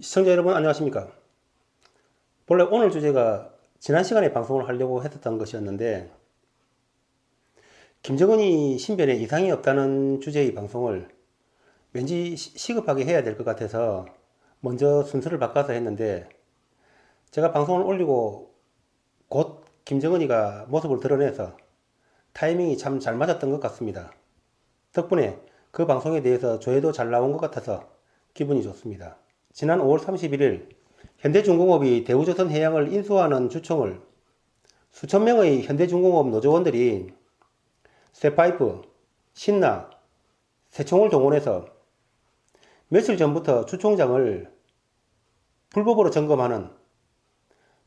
시청자 여러분 안녕하십니까. 본래 오늘 주제가 지난 시간에 방송을 하려고 했었던 것이었는데 김정은이 신변에 이상이 없다는 주제의 방송을 왠지 시급하게 해야 될 것 같아서 먼저 순서를 바꿔서 했는데 제가 방송을 올리고 곧 김정은이가 모습을 드러내서 타이밍이 참 잘 맞았던 것 같습니다. 덕분에 그 방송에 대해서 조회도 잘 나온 것 같아서 기분이 좋습니다. 지난 5월 31일 현대중공업이 대우조선해양을 인수하는 주총을 수천 명의 현대중공업 노조원들이 쇠파이프, 신나, 새총을 동원해서 며칠 전부터 주총장을 불법으로 점검하는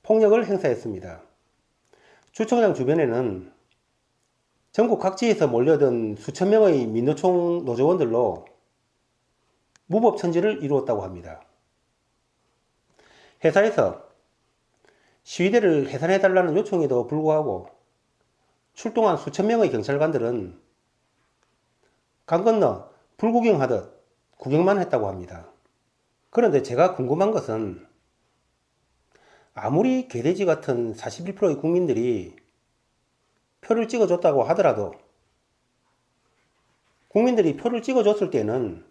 폭력을 행사했습니다. 주총장 주변에는 전국 각지에서 몰려든 수천 명의 민노총 노조원들로 무법천지를 이루었다고 합니다. 회사에서 시위대를 해산해달라는 요청에도 불구하고 출동한 수천 명의 경찰관들은 강 건너 불구경하듯 구경만 했다고 합니다. 그런데 제가 궁금한 것은 아무리 개돼지 같은 41%의 국민들이 표를 찍어줬다고 하더라도 국민들이 표를 찍어줬을 때는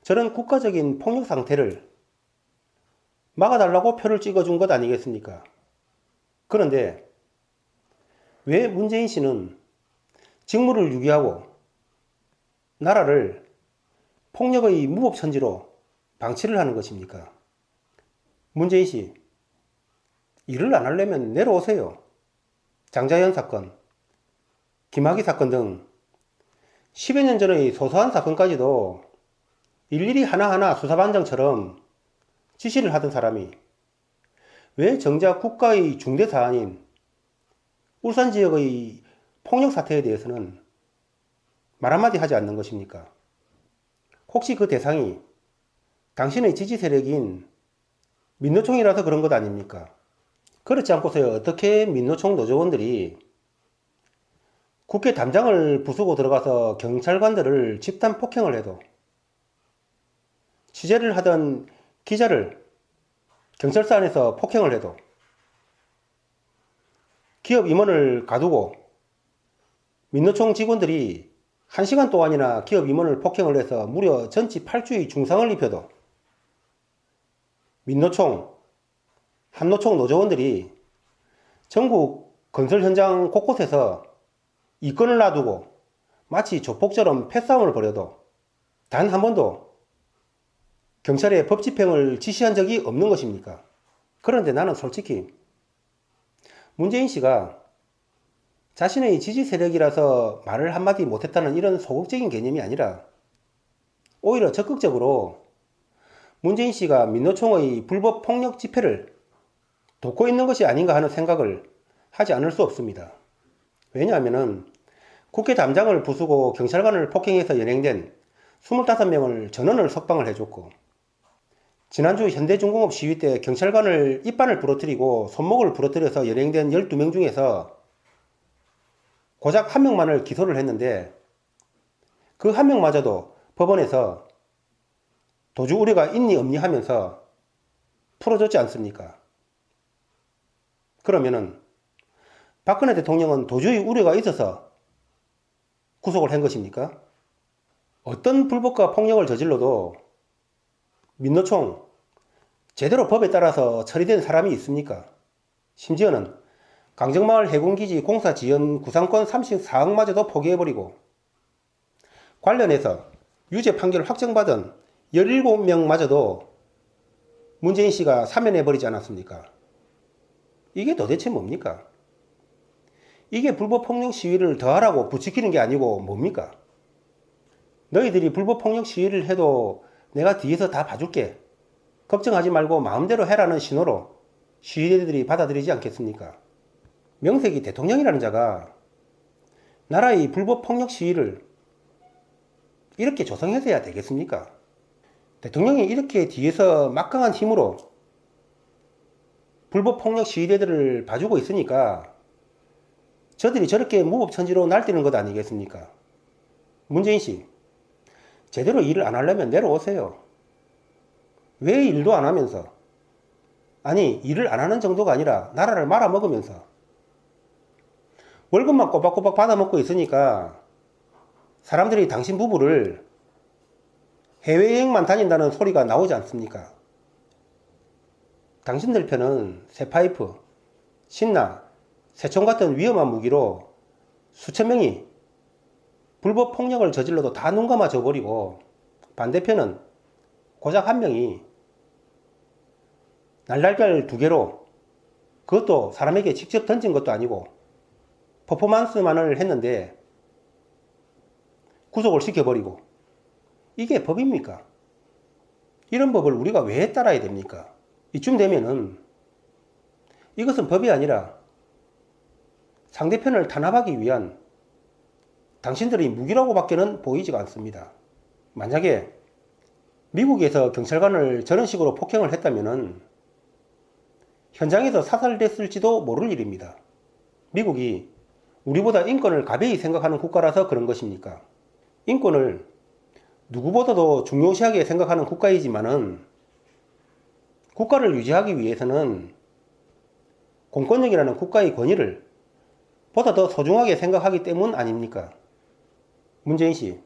저런 국가적인 폭력 상태를 막아달라고 표를 찍어준 것 아니겠습니까? 그런데 왜 문재인 씨는 직무를 유기하고 나라를 폭력의 무법천지로 방치를 하는 것입니까? 문재인 씨, 일을 안 하려면 내려오세요. 장자연 사건, 김학의 사건 등 10여 년 전의 소소한 사건까지도 일일이 하나하나 수사반장처럼 지시를 하던 사람이 왜 정작 국가의 중대 사안인 울산 지역의 폭력 사태에 대해서는 말 한마디 하지 않는 것입니까? 혹시 그 대상이 당신의 지지 세력인 민노총이라서 그런 것 아닙니까? 그렇지 않고서요, 어떻게 민노총 노조원들이 국회 담장을 부수고 들어가서 경찰관들을 집단 폭행을 해도 취재를 하던 기자를 경찰서 안에서 폭행을 해도 기업 임원을 가두고 민노총 직원들이 1시간 동안이나 기업 임원을 폭행을 해서 무려 전치 8주의 중상을 입혀도 민노총, 한노총 노조원들이 전국 건설 현장 곳곳에서 이권을 놔두고 마치 조폭처럼 패싸움을 벌여도 단 한 번도 경찰에 법 집행을 지시한 적이 없는 것입니까? 그런데 나는 솔직히 문재인 씨가 자신의 지지 세력이라서 말을 한마디 못했다는 이런 소극적인 개념이 아니라 오히려 적극적으로 문재인 씨가 민노총의 불법 폭력 집회를 돕고 있는 것이 아닌가 하는 생각을 하지 않을 수 없습니다. 왜냐하면 국회 담장을 부수고 경찰관을 폭행해서 연행된 25명을 전원을 석방을 해줬고 지난주 현대중공업 시위 때 경찰관을 입반을 부러뜨리고 손목을 부러뜨려서 연행된 12명 중에서 고작 한 명만을 기소를 했는데 그 한 명마저도 법원에서 도주 우려가 있니 없니 하면서 풀어줬지 않습니까? 그러면은 박근혜 대통령은 도주의 우려가 있어서 구속을 한 것입니까? 어떤 불법과 폭력을 저질러도 민노총 제대로 법에 따라서 처리된 사람이 있습니까? 심지어는 강정마을 해군기지 공사 지연 구상권 34억마저도 포기해버리고 관련해서 유죄 판결 확정받은 17명마저도 문재인 씨가 사면해버리지 않았습니까? 이게 도대체 뭡니까? 이게 불법 폭력 시위를 더하라고 부추기는 게 아니고 뭡니까? 너희들이 불법 폭력 시위를 해도 내가 뒤에서 다 봐줄게. 걱정하지 말고 마음대로 해라는 신호로 시위대들이 받아들이지 않겠습니까? 명색이 대통령이라는 자가 나라의 불법 폭력 시위를 이렇게 조성해서 해야 되겠습니까? 대통령이 이렇게 뒤에서 막강한 힘으로 불법 폭력 시위대들을 봐주고 있으니까 저들이 저렇게 무법천지로 날뛰는 것 아니겠습니까? 문재인 씨, 제대로 일을 안 하려면 내려오세요. 왜 일도 안 하면서, 아니 일을 안 하는 정도가 아니라 나라를 말아먹으면서 월급만 꼬박꼬박 받아먹고 있으니까 사람들이 당신 부부를 해외여행만 다닌다는 소리가 나오지 않습니까? 당신들 편은 쇠파이프, 신나, 새총 같은 위험한 무기로 수천 명이 불법 폭력을 저질러도 다 눈 감아줘 버리고, 반대편은 고작 한 명이 날달걀 2개로, 그것도 사람에게 직접 던진 것도 아니고 퍼포먼스만을 했는데 구속을 시켜버리고, 이게 법입니까? 이런 법을 우리가 왜 따라야 됩니까? 이쯤 되면은 이것은 법이 아니라 상대편을 탄압하기 위한 당신들의 무기라고 밖에는 보이지가 않습니다. 만약에 미국에서 경찰관을 저런 식으로 폭행을 했다면은 현장에서 사살됐을지도 모를 일입니다. 미국이 우리보다 인권을 가벼이 생각하는 국가라서 그런 것입니까? 인권을 누구보다도 중요시하게 생각하는 국가이지만은 국가를 유지하기 위해서는 공권력이라는 국가의 권위를 보다 더 소중하게 생각하기 때문 아닙니까? 문재인 씨,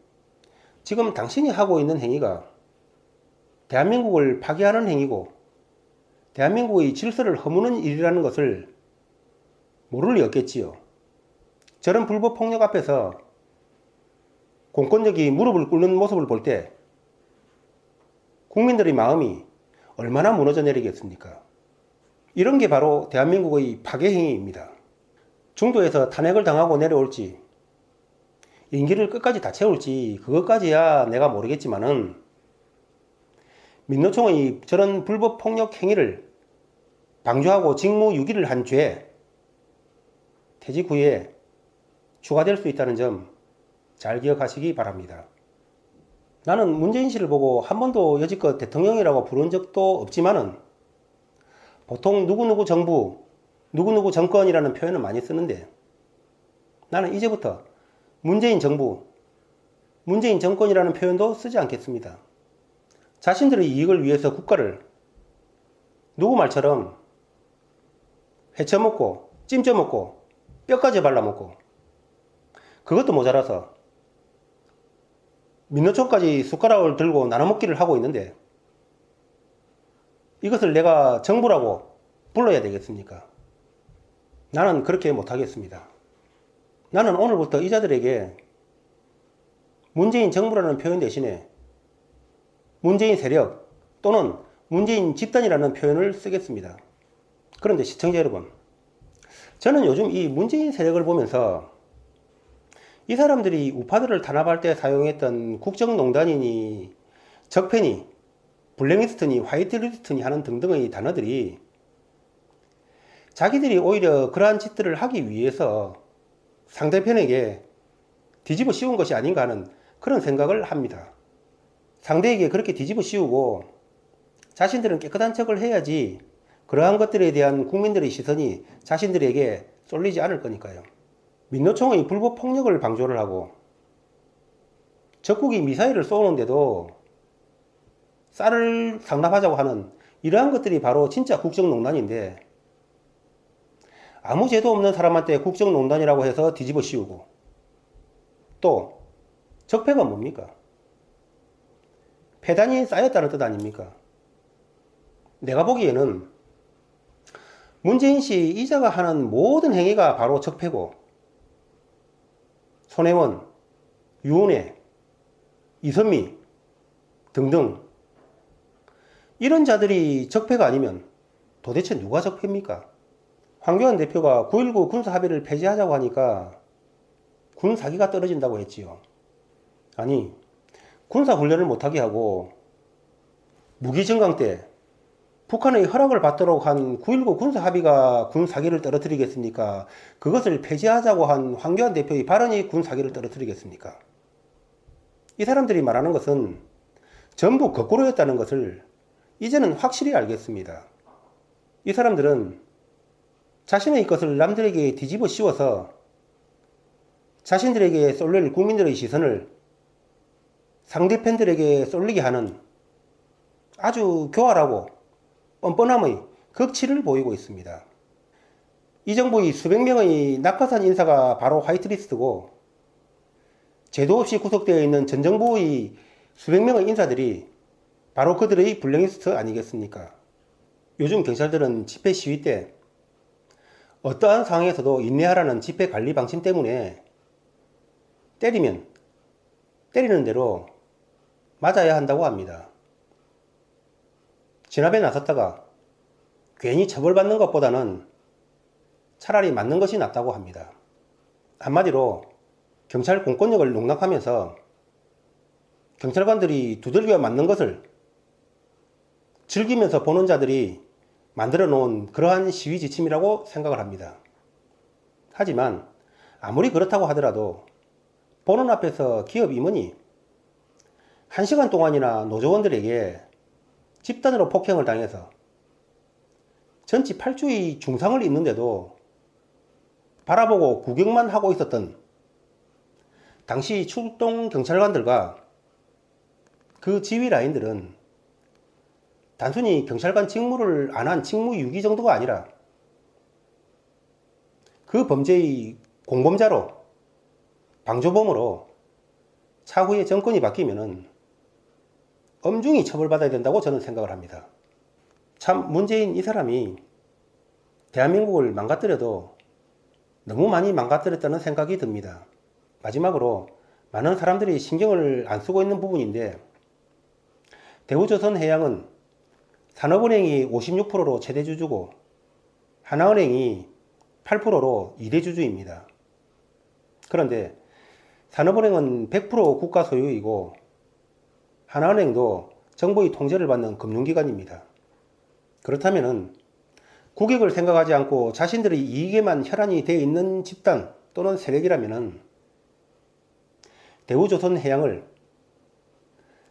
지금 당신이 하고 있는 행위가 대한민국을 파괴하는 행위고 대한민국의 질서를 허무는 일이라는 것을 모를 리 없겠지요. 저런 불법 폭력 앞에서 공권력이 무릎을 꿇는 모습을 볼 때 국민들의 마음이 얼마나 무너져 내리겠습니까? 이런 게 바로 대한민국의 파괴 행위입니다. 중도에서 탄핵을 당하고 내려올지 임기를 끝까지 다 채울지 그것까지야 내가 모르겠지만은 민노총의 저런 불법 폭력 행위를 방조하고 직무유기를 한 죄, 퇴직 후에 추가될 수 있다는 점 잘 기억하시기 바랍니다. 나는 문재인 씨를 보고 한 번도 여지껏 대통령이라고 부른 적도 없지만은 보통 누구누구 정부, 누구누구 정권이라는 표현을 많이 쓰는데 나는 이제부터 문재인 정부, 문재인 정권이라는 표현도 쓰지 않겠습니다. 자신들의 이익을 위해서 국가를 누구 말처럼 회쳐먹고 찜쪄먹고 뼈까지 발라먹고 그것도 모자라서 민노총까지 숟가락을 들고 나눠먹기를 하고 있는데 이것을 내가 정부라고 불러야 되겠습니까? 나는 그렇게 못하겠습니다. 나는 오늘부터 이자들에게 문재인 정부라는 표현 대신에 문재인 세력 또는 문재인 집단이라는 표현을 쓰겠습니다. 그런데 시청자 여러분, 저는 요즘 이 문재인 세력을 보면서 이 사람들이 우파들을 탄압할 때 사용했던 국정농단이니 적폐니 블랙리스트니 화이트리스트니 하는 등등의 단어들이 자기들이 오히려 그러한 짓들을 하기 위해서 상대편에게 뒤집어 씌운 것이 아닌가 하는 그런 생각을 합니다. 상대에게 그렇게 뒤집어 씌우고 자신들은 깨끗한 척을 해야지 그러한 것들에 대한 국민들의 시선이 자신들에게 쏠리지 않을 거니까요. 민노총의 불법 폭력을 방조를 하고 적국이 미사일을 쏘는데도 쌀을 상납하자고 하는 이러한 것들이 바로 진짜 국정농단인데 아무 죄도 없는 사람한테 국정농단이라고 해서 뒤집어 씌우고 또 적폐가 뭡니까? 폐단이 쌓였다는 뜻 아닙니까? 내가 보기에는 문재인 씨 이자가 하는 모든 행위가 바로 적폐고 손혜원, 유은혜, 이선미 등등 이런 자들이 적폐가 아니면 도대체 누가 적폐입니까? 황교안 대표가 9.19 군사합의를 폐지하자고 하니까 군사기가 떨어진다고 했지요. 아니, 군사훈련을 못하게 하고 무기증강 때 북한의 허락을 받도록 한 9.19 군사합의가 군사기를 떨어뜨리겠습니까? 그것을 폐지하자고 한 황교안 대표의 발언이 군사기를 떨어뜨리겠습니까? 이 사람들이 말하는 것은 전부 거꾸로였다는 것을 이제는 확실히 알겠습니다. 이 사람들은 자신의 것을 남들에게 뒤집어 씌워서 자신들에게 쏠릴 국민들의 시선을 상대편들에게 쏠리게 하는 아주 교활하고 뻔뻔함의 극치를 보이고 있습니다. 이 정부의 수백 명의 낙하산 인사가 바로 화이트리스트고, 제도 없이 구속되어 있는 전 정부의 수백 명의 인사들이 바로 그들의 블랙리스트 아니겠습니까? 요즘 경찰들은 집회 시위 때 어떠한 상황에서도 인내하라는 집회 관리 방침 때문에 때리면 때리는 대로 맞아야 한다고 합니다. 진압에 나섰다가 괜히 처벌받는 것보다는 차라리 맞는 것이 낫다고 합니다. 한마디로 경찰 공권력을 농락하면서 경찰관들이 두들겨 맞는 것을 즐기면서 보는 자들이 만들어 놓은 그러한 시위 지침이라고 생각을 합니다. 하지만 아무리 그렇다고 하더라도 보는 앞에서 기업 임원이 1시간 동안이나 노조원들에게 집단으로 폭행을 당해서 전치 8주의 중상을 입는데도 바라보고 구경만 하고 있었던 당시 출동 경찰관들과 그 지휘 라인들은 단순히 경찰관 직무를 안 한 직무유기 정도가 아니라 그 범죄의 공범자로, 방조범으로 차후에 정권이 바뀌면은 엄중히 처벌받아야 된다고 저는 생각을 합니다. 참 문재인 이 사람이 대한민국을 망가뜨려도 너무 많이 망가뜨렸다는 생각이 듭니다. 마지막으로 많은 사람들이 신경을 안 쓰고 있는 부분인데, 대우조선해양은 산업은행이 56%로 최대주주고 하나은행이 8%로 2대주주입니다. 그런데 산업은행은 100% 국가 소유이고 하나은행도 정부의 통제를 받는 금융기관입니다. 그렇다면 국익을 생각하지 않고 자신들의 이익에만 혈안이 되어 있는 집단 또는 세력이라면 대우조선해양을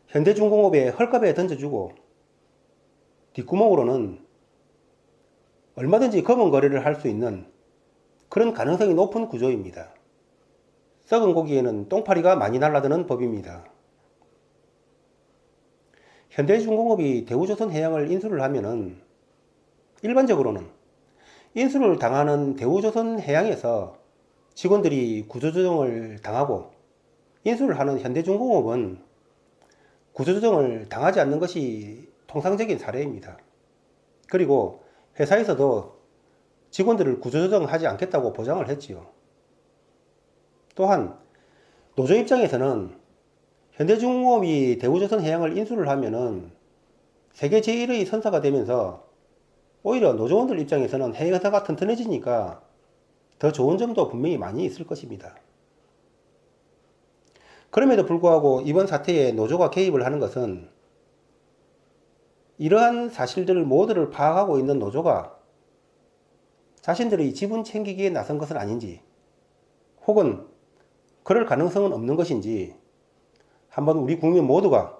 현대중공업에 헐값에 던져주고 뒷구멍으로는 얼마든지 검은 거래를 할 수 있는 그런 가능성이 높은 구조입니다. 썩은 고기에는 똥파리가 많이 날아드는 법입니다. 현대중공업이 대우조선해양을 인수를 하면은 일반적으로는 인수를 당하는 대우조선해양에서 직원들이 구조조정을 당하고, 인수를 하는 현대중공업은 구조조정을 당하지 않는 것이 통상적인 사례입니다. 그리고 회사에서도 직원들을 구조조정하지 않겠다고 보장을 했지요. 또한 노조 입장에서는 현대중공업이 대우조선해양을 인수를 하면은 세계 제1의 선사가 되면서 오히려 노조원들 입장에서는 회사가 튼튼해지니까 더 좋은 점도 분명히 많이 있을 것입니다. 그럼에도 불구하고 이번 사태에 노조가 개입을 하는 것은 이러한 사실들 모두를 파악하고 있는 노조가 자신들의 지분 챙기기에 나선 것은 아닌지, 혹은 그럴 가능성은 없는 것인지 한번 우리 국민 모두가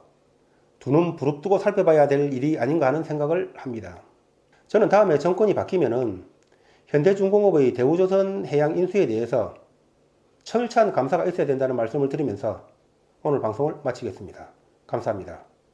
두 눈 부릅뜨고 살펴봐야 될 일이 아닌가 하는 생각을 합니다. 저는 다음에 정권이 바뀌면은 현대중공업의 대우조선해양 인수에 대해서 철저한 감사가 있어야 된다는 말씀을 드리면서 오늘 방송을 마치겠습니다. 감사합니다.